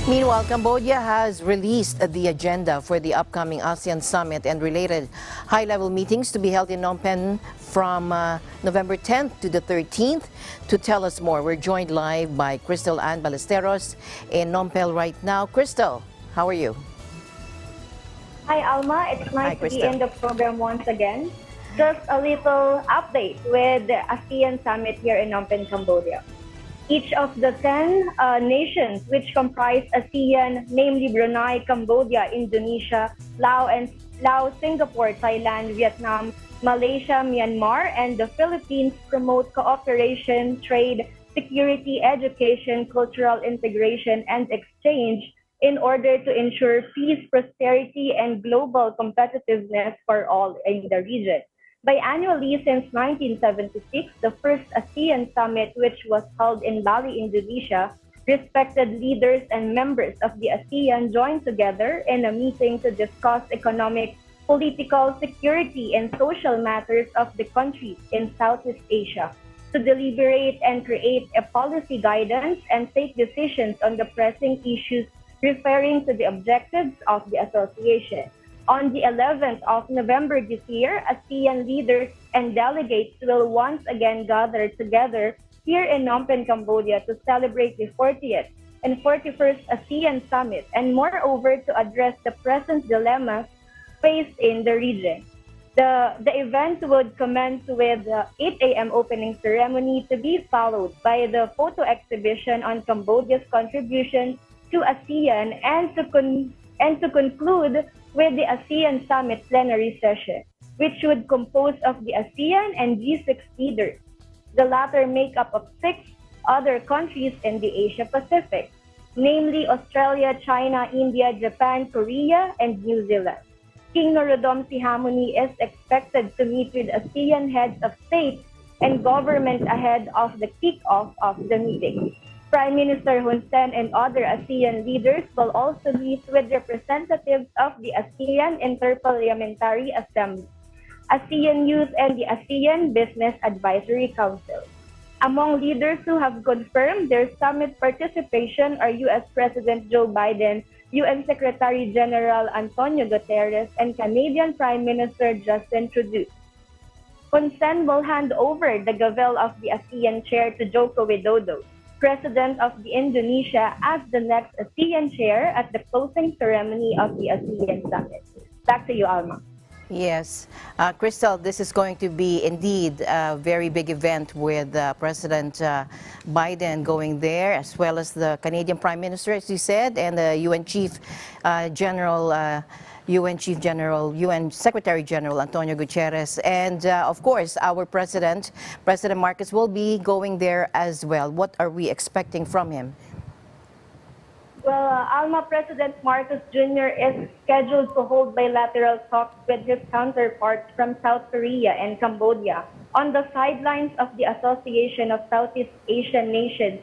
Meanwhile, Cambodia has released the agenda for the upcoming ASEAN summit and related high-level meetings to be held in Phnom Penh from November 10th to the 13th. To tell us more, we're joined live by Anne Ballesteros in Phnom Penh right now. Crystal, how are you? Hi, Alma. It's nice to be Crystal. in the program once again. Just a little update with the ASEAN summit here in Phnom Penh, Cambodia. Each of the 10 nations which comprise ASEAN, namely Brunei, Cambodia, Indonesia, Laos, Singapore, Thailand, Vietnam, Malaysia, Myanmar, and the Philippines, promote cooperation, trade, security, education, cultural integration, and exchange in order to ensure peace, prosperity, and global competitiveness for all in the region. Biannually since 1976, the first ASEAN summit, which was held in Bali, Indonesia, respected leaders and members of the ASEAN joined together in a meeting to discuss economic, political, security, and social matters of the countries in Southeast Asia, to deliberate and create a policy guidance and take decisions on the pressing issues referring to the objectives of the association. On the 11th of November this year, ASEAN leaders and delegates will once again gather together here in Phnom Penh, Cambodia to celebrate the 40th and 41st ASEAN Summit and moreover to address the present dilemmas faced in the region. The event would commence with the 8 a.m. opening ceremony to be followed by the photo exhibition on Cambodia's contribution to ASEAN and to conclude with the ASEAN Summit plenary session, which would compose of the ASEAN and G6 leaders. The latter make up of 6 other countries in the Asia Pacific, namely Australia, China, India, Japan, Korea, and New Zealand. King Norodom Sihamoni is expected to meet with ASEAN heads of state and government ahead of the kick-off of the meeting. Prime Minister Hun Sen and other ASEAN leaders will also meet with representatives of the ASEAN Interparliamentary Assembly, ASEAN Youth, and the ASEAN Business Advisory Council. Among leaders who have confirmed their summit participation are U.S. President Joe Biden, UN Secretary General Antonio Guterres, and Canadian Prime Minister Justin Trudeau. Hun Sen will hand over the gavel of the ASEAN chair to Joko Widodo, President of the Indonesia, as the next ASEAN chair at the closing ceremony of the ASEAN Summit. Back to you, Alma. Yes. Crystal, this is going to be indeed a very big event with President Biden going there, as well as the Canadian Prime Minister, as you said, and the UN Chief General, UN Secretary General Antonio Guterres, and of course our President Marcos will be going there as well. What are we expecting from him? Well, Alma, President Marcos Jr. is scheduled to hold bilateral talks with his counterparts from South Korea and Cambodia on the sidelines of the Association of Southeast Asian Nations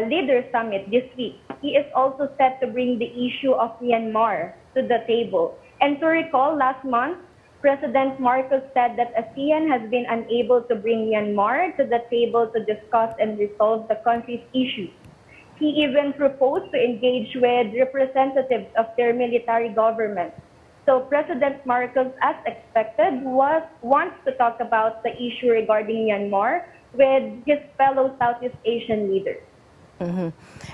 Leaders Summit this week. He is also set to bring the issue of Myanmar to the table. And to recall, last month, President Marcos said that ASEAN has been unable to bring Myanmar to the table to discuss and resolve the country's issues. He even proposed to engage with representatives of their military government. So President Marcos, as expected, wants to talk about the issue regarding Myanmar with his fellow Southeast Asian leaders. Mm-hmm.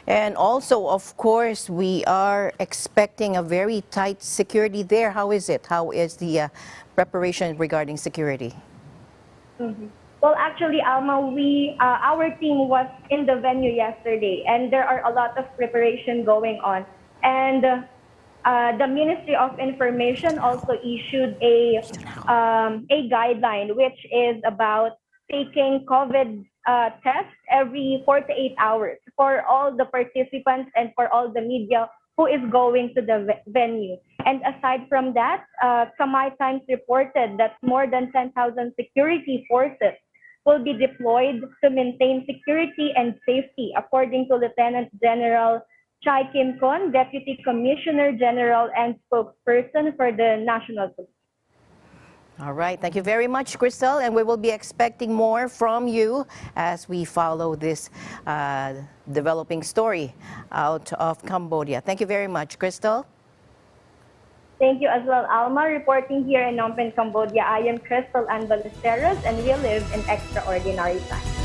And also, of course, we are expecting a very tight security there. How is it? How is the preparation regarding security? Mm-hmm. Well, actually, Alma, our team was in the venue yesterday, and there are a lot of preparation going on. And the Ministry of Information also issued a guideline, which is about taking COVID tests every 48 hours for all the participants and for all the media who is going to the venue. And aside from that, Kamai Times reported that more than 10,000 security forces will be deployed to maintain security and safety, according to Lieutenant General Chai Kim Kon, Deputy Commissioner General and spokesperson for the National Police. All right. Thank you very much, Crystal. And we will be expecting more from you as we follow this developing story out of Cambodia. Thank you very much, Crystal. Thank you as well, Alma. Reporting here in Phnom Penh, Cambodia, I am Crystal Anne Ballesteros, and we live in extraordinary times.